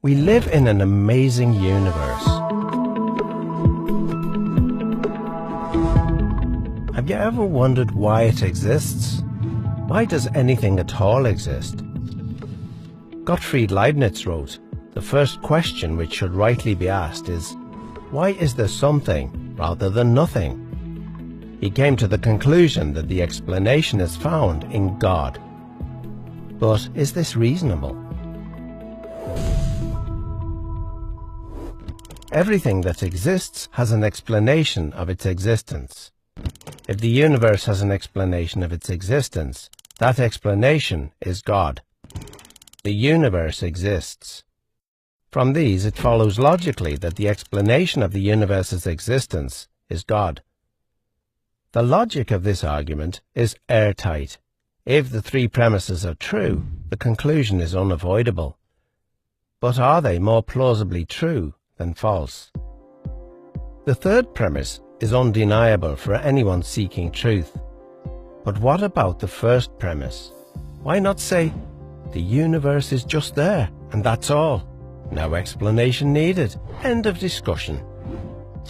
We live in an amazing universe. Have you ever wondered why it exists? Why does anything at all exist? Gottfried Leibniz wrote, "The first question which should rightly be asked is, why is there something rather than nothing?" He came to the conclusion that the explanation is found in God. But is this reasonable? Everything that exists has an explanation of its existence. If the universe has an explanation of its existence, that explanation is God. The universe exists. From these, it follows logically that the explanation of the universe's existence is God. The logic of this argument is airtight. If the three premises are true, the conclusion is unavoidable. But are they more plausibly true than false? The third premise is undeniable for anyone seeking truth. But what about the first premise? Why not say, the universe is just there, and that's all? No explanation needed. End of discussion.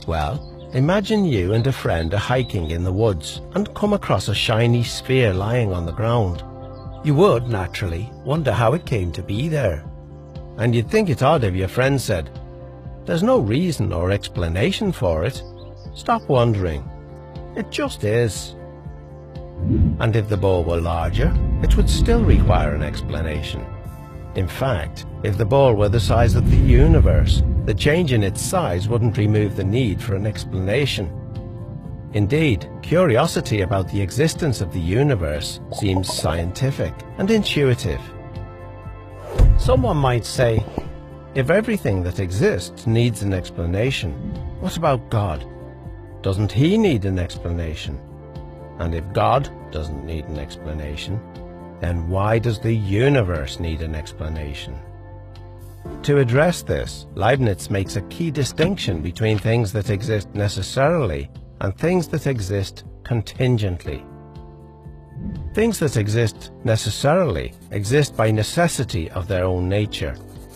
Well, imagine you and a friend are hiking in the woods and come across a shiny sphere lying on the ground. You would, naturally, wonder how it came to be there. And you'd think it odd if your friend said, "There's no reason or explanation for it. Stop wondering. It just is." And if the ball were larger, it would still require an explanation. In fact, if the ball were the size of the universe, the change in its size wouldn't remove the need for an explanation. Indeed, curiosity about the existence of the universe seems scientific and intuitive. Someone might say, if everything that exists needs an explanation, what about God? Doesn't he need an explanation? And if God doesn't need an explanation, then why does the universe need an explanation? To address this, Leibniz makes a key distinction between things that exist necessarily and things that exist contingently. Things that exist necessarily exist by necessity of their own nature.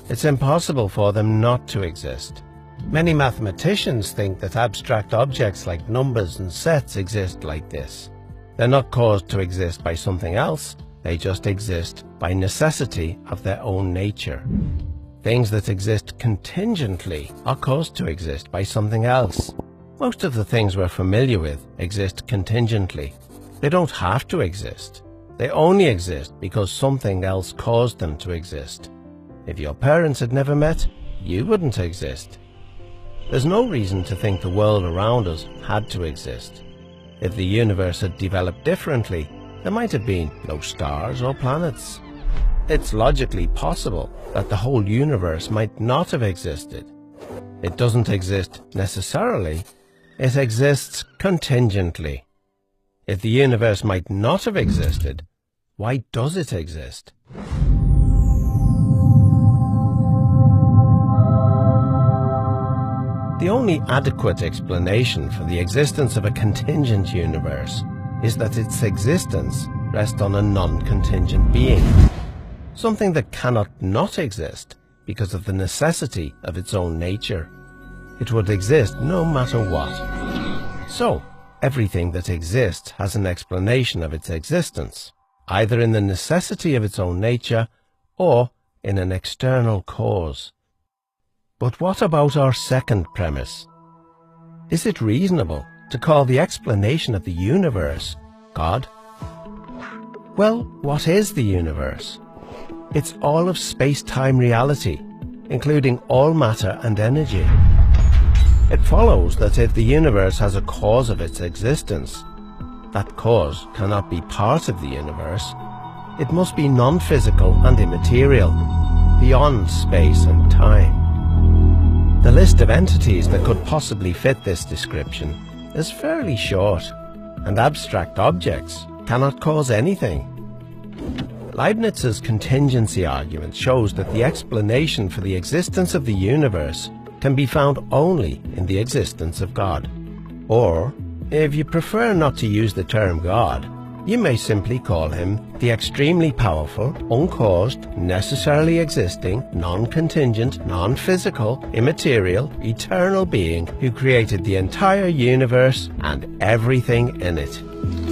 It's impossible for them not to exist. Many mathematicians think that abstract objects like numbers and sets exist like this. They're not caused to exist by something else, they just exist by necessity of their own nature. Things that exist contingently are caused to exist by something else. Most of the things we're familiar with exist contingently. They don't have to exist. They only exist because something else caused them to exist. If your parents had never met, you wouldn't exist. There's no reason to think the world around us had to exist. If the universe had developed differently, there might have been no stars or planets. It's logically possible that the whole universe might not have existed. It doesn't exist necessarily, it exists contingently. If the universe might not have existed, why does it exist? The only adequate explanation for the existence of a contingent universe is that its existence rests on a non-contingent being, something that cannot not exist because of the necessity of its own nature. It would exist no matter what. So, everything that exists has an explanation of its existence, either in the necessity of its own nature or in an external cause. But what about our second premise? Is it reasonable to call the explanation of the universe God? Well, what is the universe? It's all of space-time reality, including all matter and energy. It follows that if the universe has a cause of its existence, that cause cannot be part of the universe. It must be non-physical and immaterial, beyond space and time. The list of entities that could possibly fit this description is fairly short, and abstract objects cannot cause anything. Leibniz's contingency argument shows that the explanation for the existence of the universe can be found only in the existence of God. Or, if you prefer not to use the term God, You may simply call him the extremely powerful, uncaused, necessarily existing, non-contingent, non-physical, immaterial, eternal being who created the entire universe and everything in it.